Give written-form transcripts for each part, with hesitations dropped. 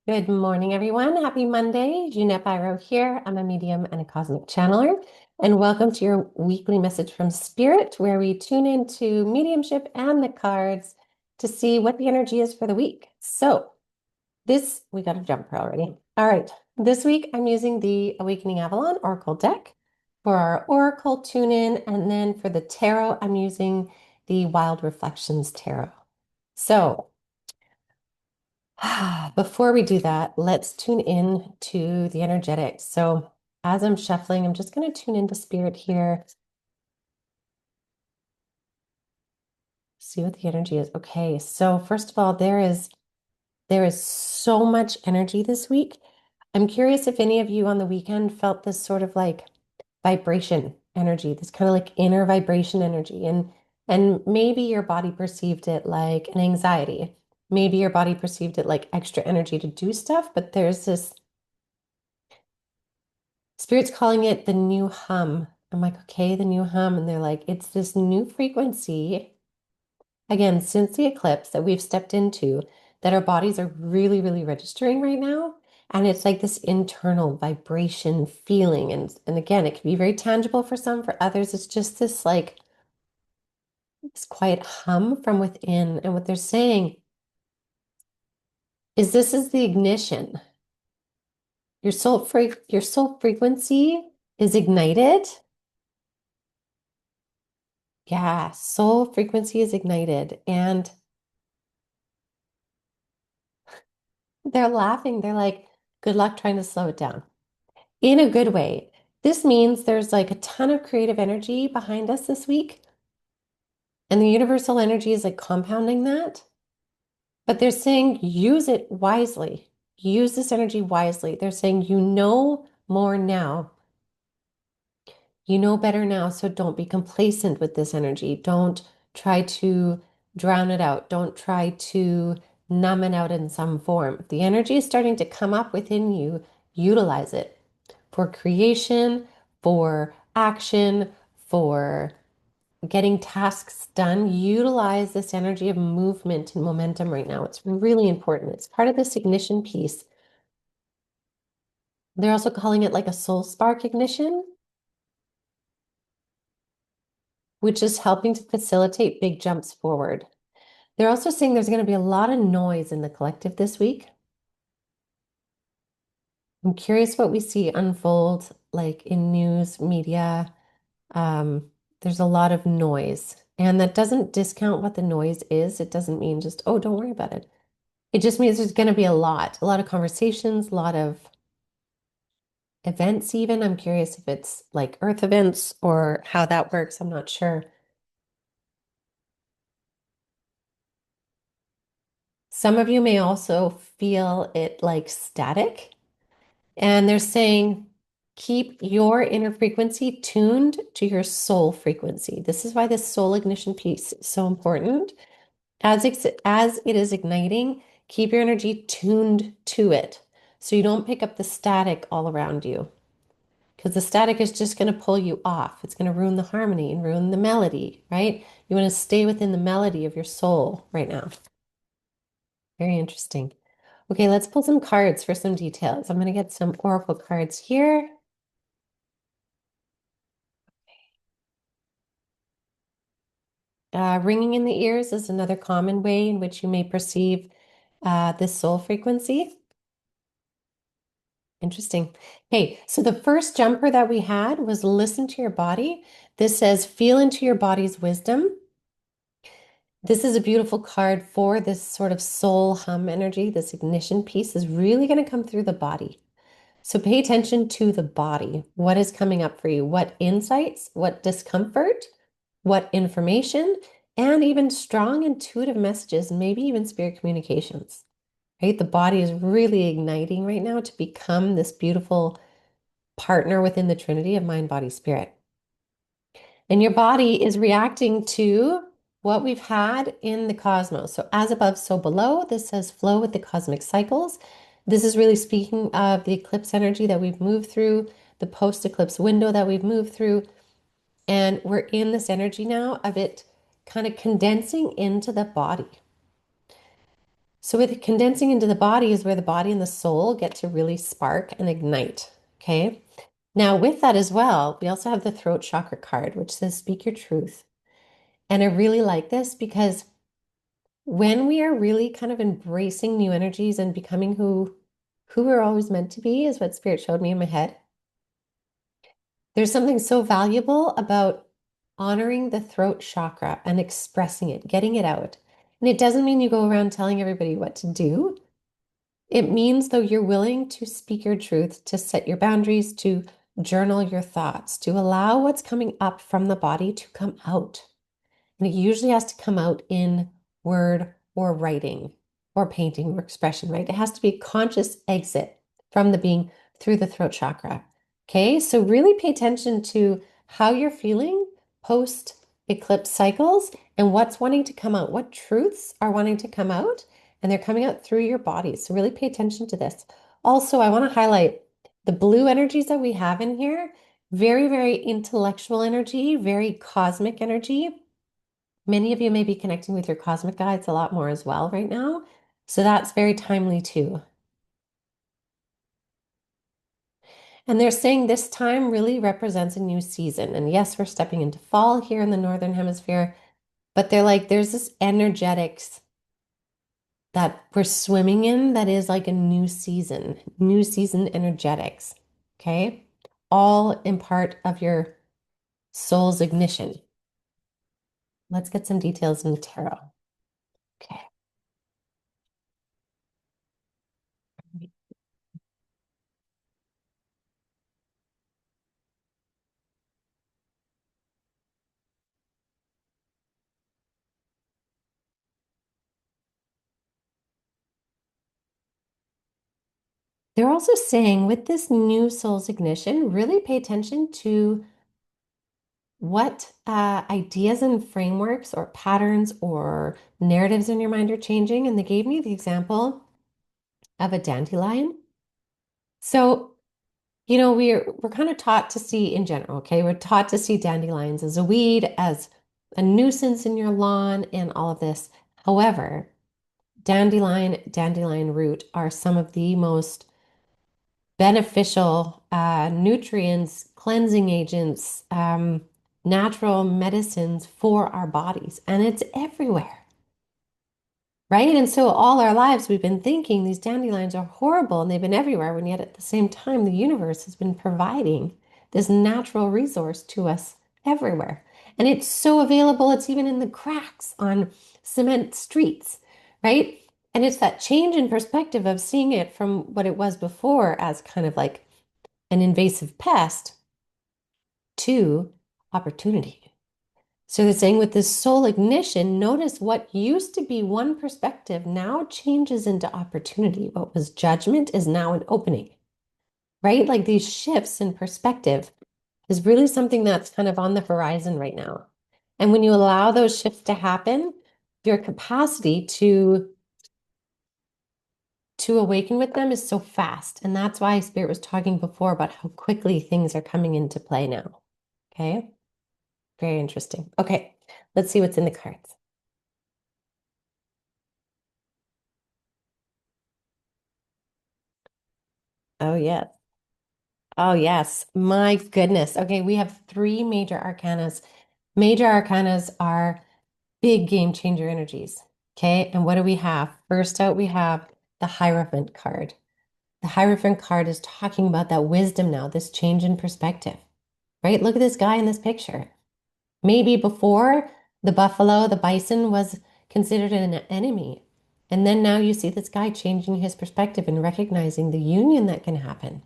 Good morning, everyone. Happy Monday. Jeanette Biro here. I'm a medium and a cosmic channeler. And welcome to your weekly message from Spirit, where we tune into mediumship and the cards to see what the energy is for the week. We got a jumper already. All right. This week, I'm using the Awakening Avalon Oracle deck for our Oracle tune in. And then for the tarot, I'm using the Wild Reflections Tarot. So, before we do that, let's tune in to the energetics. So as I'm shuffling, I'm just going to tune into spirit here, see what the energy is. Okay, so first of all, there is so much energy this week. I'm curious if any of you on the weekend felt this sort of like vibration energy, this kind of like inner vibration energy. And maybe your body perceived it like an anxiety. Maybe your body perceived it like extra energy to do stuff, but there's this Spirit's calling it the new hum. I'm like, okay, the new hum. And they're like, it's this new frequency, again, since the eclipse that we've stepped into, that our bodies are really, really registering right now. And it's like this internal vibration feeling. And again, it can be very tangible for some, for others, it's just this like this quiet hum from within. And what they're saying is this is the ignition. Your soul frequency is ignited. Yeah, soul frequency is ignited. And they're laughing. They're like, good luck trying to slow it down in a good way. This means there's like a ton of creative energy behind us this week. And the universal energy is like compounding that. But they're saying use it wisely. Use this energy wisely. They're saying you know more now. You know better now, so don't be complacent with this energy. Don't try to drown it out. Don't try to numb it out in some form. If the energy is starting to come up within you, utilize it for creation, for action, for getting tasks done. Utilize this energy of movement and momentum right now. It's really important. It's part of this ignition piece. They're also calling it like a soul spark ignition, which is helping to facilitate big jumps forward. They're also saying there's going to be a lot of noise in the collective this week. I'm curious what we see unfold like in news, media. There's a lot of noise, and that doesn't discount what the noise is. It doesn't mean just, oh, don't worry about it. It just means there's going to be a lot of conversations, a lot of events, even. I'm curious if it's like earth events or how that works. I'm not sure. Some of you may also feel it like static. And they're saying, keep your inner frequency tuned to your soul frequency. This is why this soul ignition piece is so important. As it is igniting, keep your energy tuned to it so you don't pick up the static all around you. Because the static is just going to pull you off. It's going to ruin the harmony and ruin the melody, right? You want to stay within the melody of your soul right now. Very interesting. Okay, let's pull some cards for some details. I'm going to get some oracle cards here. Ringing in the ears is another common way in which you may perceive this soul frequency. Interesting. Okay, so the first jumper that we had was listen to your body. This says feel into your body's wisdom. This is a beautiful card for this sort of soul hum energy. This ignition piece is really going to come through the body. So pay attention to the body. What is coming up for you? What insights, what discomfort, what information, and even strong intuitive messages, maybe even spirit communications, right? The body is really igniting right now to become this beautiful partner within the Trinity of mind, body, spirit. And your body is reacting to what we've had in the cosmos. So as above, so below. This says flow with the cosmic cycles. This is really speaking of the eclipse energy that we've moved through, the post-eclipse window that we've moved through. And we're in this energy now of it kind of condensing into the body. So with condensing into the body is where the body and the soul get to really spark and ignite. Okay. Now, with that as well, we also have the throat chakra card, which says speak your truth. And I really like this because when we are really kind of embracing new energies and becoming who we're always meant to be, is what Spirit showed me in my head. There's something so valuable about honoring the throat chakra and expressing it, getting it out. And it doesn't mean you go around telling everybody what to do. It means, though, you're willing to speak your truth, to set your boundaries, to journal your thoughts, to allow what's coming up from the body to come out. And it usually has to come out in word or writing or painting or expression, right? It has to be a conscious exit from the being through the throat chakra. Okay, so really pay attention to how you're feeling post eclipse cycles and what's wanting to come out, what truths are wanting to come out, and they're coming out through your body. So really pay attention to this. Also, I want to highlight the blue energies that we have in here. Very, very intellectual energy, very cosmic energy. Many of you may be connecting with your cosmic guides a lot more as well right now. So that's very timely too. And they're saying this time really represents a new season. And yes, we're stepping into fall here in the Northern Hemisphere, but they're like, there's this energetics that we're swimming in that is like a new season energetics. Okay. All in part of your soul's ignition. Let's get some details in the tarot. Okay. They're also saying with this new soul's ignition, really pay attention to what ideas and frameworks or patterns or narratives in your mind are changing. And they gave me the example of a dandelion. So, we're kind of taught to see in general, okay? We're taught to see dandelions as a weed, as a nuisance in your lawn, and all of this. However, dandelion root are some of the most beneficial nutrients, cleansing agents, natural medicines for our bodies. And it's everywhere, right? And so all our lives we've been thinking these dandelions are horrible and they've been everywhere, when yet at the same time, the universe has been providing this natural resource to us everywhere. And it's so available, it's even in the cracks on cement streets, right? And it's that change in perspective of seeing it from what it was before as kind of like an invasive pest to opportunity. So they're saying with this soul ignition, notice what used to be one perspective now changes into opportunity. What was judgment is now an opening, right? Like these shifts in perspective is really something that's kind of on the horizon right now. And when you allow those shifts to happen, your capacity to awaken with them is so fast. And that's why Spirit was talking before about how quickly things are coming into play now. Okay. Very interesting. Okay. Let's see what's in the cards. Oh, yes. Oh, yes. My goodness. Okay. We have three major arcanas. Major arcanas are big game changer energies. Okay. And what do we have? First out, we have the Hierophant card. The Hierophant card is talking about that wisdom now, this change in perspective, right? Look at this guy in this picture. Maybe before the buffalo, the bison was considered an enemy. And then now you see this guy changing his perspective and recognizing the union that can happen,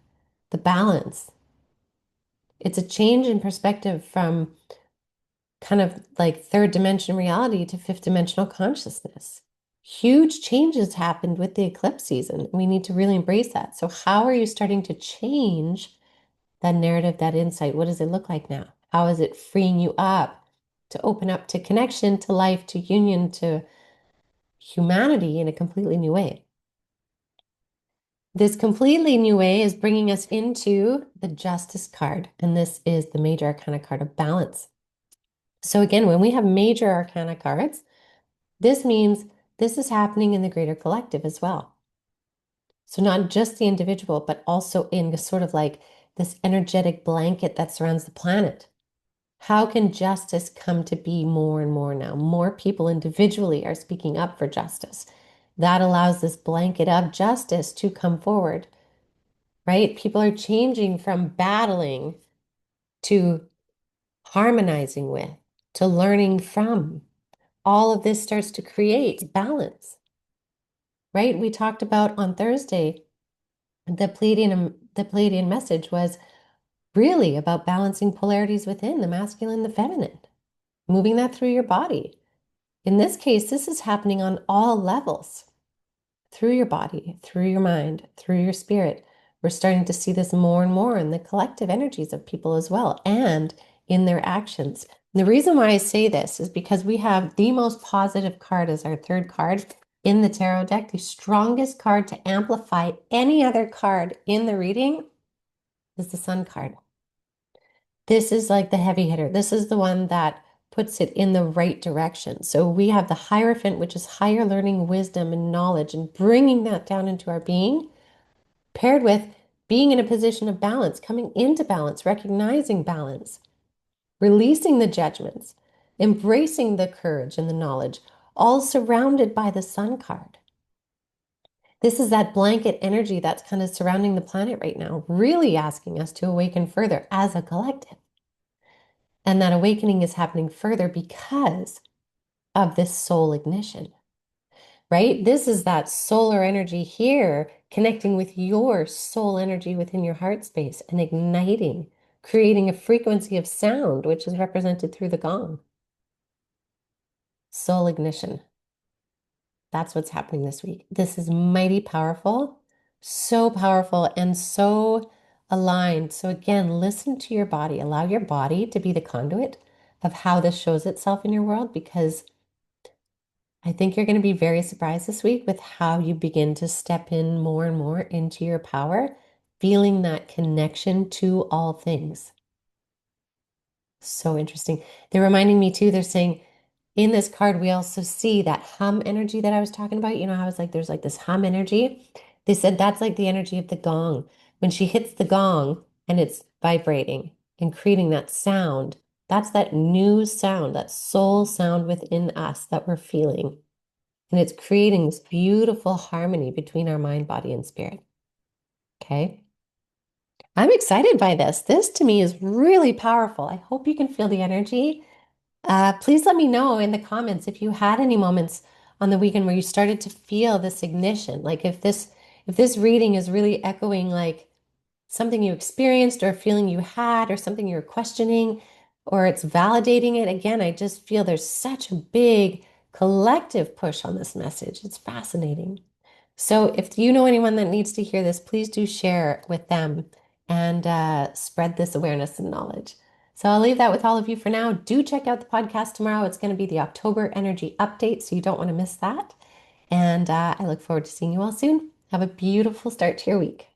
the balance. It's a change in perspective from kind of like third dimension reality to fifth dimensional consciousness. Huge changes happened with the eclipse season. We need to really embrace that. So, how are you starting to change that narrative, that insight? What does it look like now? How is it freeing you up to open up to connection, to life, to union, to humanity in a completely new way? This completely new way is bringing us into the Justice card, and this is the major arcana card of balance. So again, when we have major arcana cards, this means this is happening in the greater collective as well. So not just the individual, but also in sort of like this energetic blanket that surrounds the planet. How can justice come to be more and more now? More people individually are speaking up for justice. That allows this blanket of justice to come forward, right? People are changing from battling to harmonizing with, to learning from. All of this starts to create balance, right? We talked about on Thursday, the Pleiadian message was really about balancing polarities within the masculine and the feminine, moving that through your body. In this case, this is happening on all levels, through your body, through your mind, through your spirit. We're starting to see this more and more in the collective energies of people as well, and in their actions. And the reason why I say this is because we have the most positive card as our third card in the tarot deck. The strongest card to amplify any other card in the reading is the Sun card. This is like the heavy hitter. This is the one that puts it in the right direction. So we have the Hierophant, which is higher learning, wisdom, and knowledge, and bringing that down into our being, paired with being in a position of balance, coming into balance, recognizing balance, releasing the judgments, embracing the courage and the knowledge, all surrounded by the Sun card. This is that blanket energy that's kind of surrounding the planet right now, really asking us to awaken further as a collective. And that awakening is happening further because of this soul ignition, right? This is that solar energy here connecting with your soul energy within your heart space and igniting, creating a frequency of sound, which is represented through the gong. Soul ignition. That's what's happening this week. This is mighty powerful, so powerful and so aligned. So again, listen to your body. Allow your body to be the conduit of how this shows itself in your world, because I think you're going to be very surprised this week with how you begin to step in more and more into your power, feeling that connection to all things. So interesting. They're reminding me too, they're saying in this card, we also see that hum energy that I was talking about. You know, how I was like, there's like this hum energy. They said that's like the energy of the gong. When she hits the gong and it's vibrating and creating that sound, that's that new sound, that soul sound within us that we're feeling. And it's creating this beautiful harmony between our mind, body, and spirit. Okay. I'm excited by this. This to me is really powerful. I hope you can feel the energy. Please let me know in the comments if you had any moments on the weekend where you started to feel this ignition. Like if this reading is really echoing like something you experienced or a feeling you had or something you're questioning, or it's validating it. Again, I just feel there's such a big collective push on this message. It's fascinating. So if you know anyone that needs to hear this, please do share with them and spread this awareness and knowledge. So I'll leave that with all of you for now. Do check out the podcast tomorrow. It's going to be the October energy update, so you don't want to miss that. And I look forward to seeing you all soon. Have a beautiful start to your week.